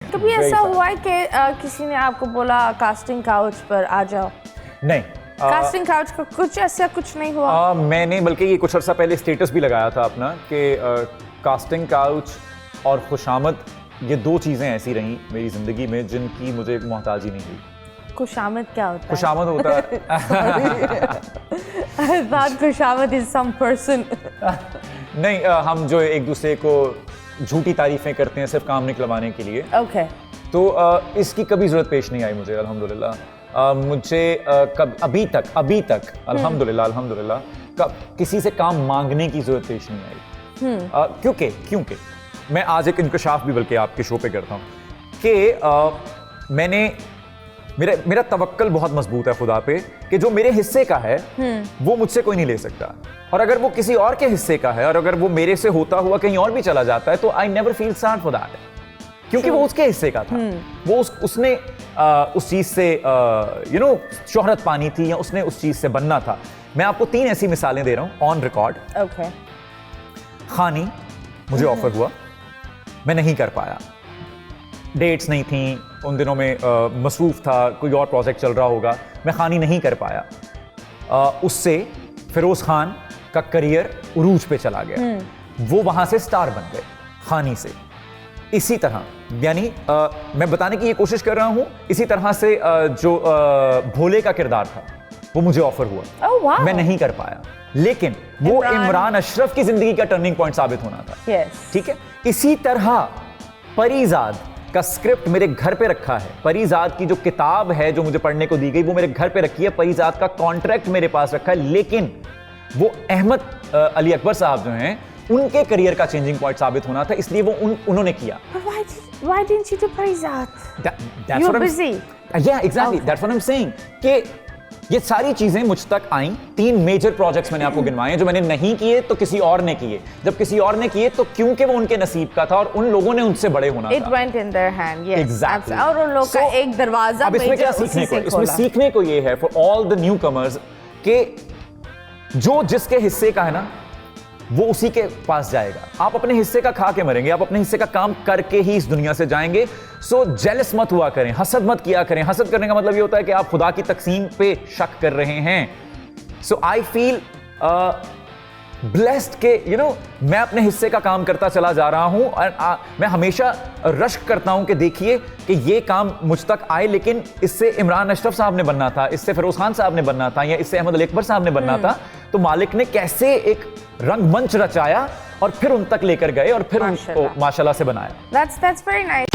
कभी ऐसा हुआ है कि किसी ने आपको बोला कास्टिंग काउच पर आ जाओ? नहीं, कास्टिंग काउच का कुछ ऐसा कुछ नहीं हुआ? मैंने बल्कि ये कुछ अर्सा पहले स्टेटस भी लगाया था अपना कि कास्टिंग काउच और खुशामद ये दो चीज़ें ऐसी रहीं मेरी ज़िंदगी में जिनकी मुझे मोहताजी नहीं हुई। खुशामद क्या होता है? खुशामद होता है I thought खुशामद is some person. नहीं, हम जो एक दूसरे को झूठी तारीफें करते हैं सिर्फ काम निकलवाने के लिए। Okay. तो इसकी कभी ज़रूरत पेश नहीं आई मुझे, अल्हम्दुलिल्लाह। मुझे अभी तक अल्हम्दुलिल्लाह किसी से काम मांगने की ज़रूरत पेश नहीं आई। क्योंकि मैं आज एक इंकशाफ भी बल्कि आपके शो पे करता हूँ कि मेरा तवक्कल बहुत मजबूत है खुदा पे कि जो मेरे हिस्से का है वो मुझसे कोई नहीं ले सकता, और अगर वो किसी और के हिस्से का है और अगर वो मेरे से होता हुआ कहीं और भी चला जाता है तो I never feel sad for that, क्योंकि वो उसके हिस्से का था। वो उसने उस चीज से शोहरत पानी थी या उसने उस चीज से बनना था। मैं आपको 3 ऐसी मिसालें दे रहा हूं ऑन रिकॉर्ड। Okay. खानी मुझे ऑफर हुआ, मैं नहीं कर पाया, डेट्स नहीं थी उन दिनों में, मसरूफ था, कोई और प्रोजेक्ट चल रहा होगा, मैं खानी नहीं कर पाया। उससे फिरोज खान का करियर उरूज पे चला गया, वो वहां से स्टार बन गए खानी से। इसी तरह यानी मैं बताने की ये कोशिश कर रहा हूं, इसी तरह से जो भोले का किरदार था वो मुझे ऑफर हुआ। Oh, wow. मैं नहीं कर पाया, लेकिन वो इमरान अशरफ की जिंदगी का टर्निंग पॉइंट साबित होना था। Yes. ठीक है, इसी तरह परीजाद का स्क्रिप्ट मेरे घर पे रखा है, परीजाद की जो किताब है जो मुझे पढ़ने को दी गई वो मेरे घर पे रखी है, परीजाद का कॉन्ट्रैक्ट मेरे पास रखा है, लेकिन वो अहमद अली अकबर साहब जो हैं उनके करियर का चेंजिंग पॉइंट साबित होना था, इसलिए वो उन्होंने किया। But why didn't you do Parizat? That's You what were I'm- busy. Yeah, exactly. Okay. That's what I'm saying कि ये सारी चीजें मुझ तक आईं। 3 मेजर प्रोजेक्ट्स मैंने आपको गिनवाए हैं जो मैंने नहीं किए तो किसी और ने किए, जब किसी और ने किए तो क्योंकि वो उनके नसीब का था और उन लोगों ने उनसे बड़े होना It था। went in their hand. Yes. Exactly. और उन लोग का So, एक दरवाजा अब इसमें क्या major सीखने उसी को, से इसमें खोला। सीखने को ये है for all the new commerce कि जो जिसके हिस्से का है ना वो उसी के पास जाएगा। आप अपने हिस्से का खा के मरेंगे, आप अपने हिस्से का काम करके ही इस दुनिया से जाएंगे। सो जेलस मत हुआ करें, हसद मत किया करें। हसद करने का मतलब ये होता है कि आप खुदा की तकसीम पे शक कर रहे हैं। सो आई फील ब्लेस्ड के मैं अपने हिस्से का काम करता चला जा रहा हूं और मैं हमेशा रश्क करता हूं कि देखिए कि ये काम मुझ तक आए, लेकिन इससे इमरान अशरफ साहब ने बनना था, इससे फिरोज खान साहब ने बनना था, या इससे अहमद अली अकबर साहब ने बनना था। तो मालिक ने कैसे एक रंगमंच रचाया और फिर उन तक लेकर गए और फिर उनको माशाल्लाह से बनाया। That's very nice.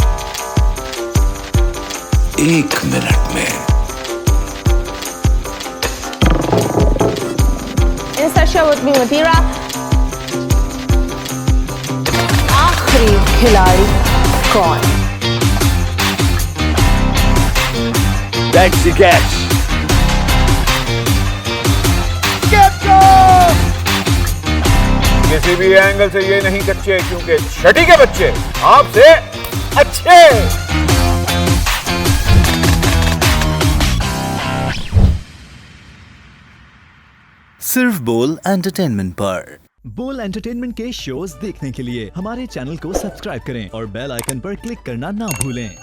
1 मिनट में In this show with me Mathira. आखिरी खिलाड़ी कौन? That's the catch. किसी भी एंगल से ये नहीं कच्चे, क्योंकि छठी के बच्चे आपसे अच्छे। सिर्फ बोल एंटरटेनमेंट पर। बोल एंटरटेनमेंट के शोज देखने के लिए हमारे चैनल को सब्सक्राइब करें और बेल आइकन पर क्लिक करना ना भूलें।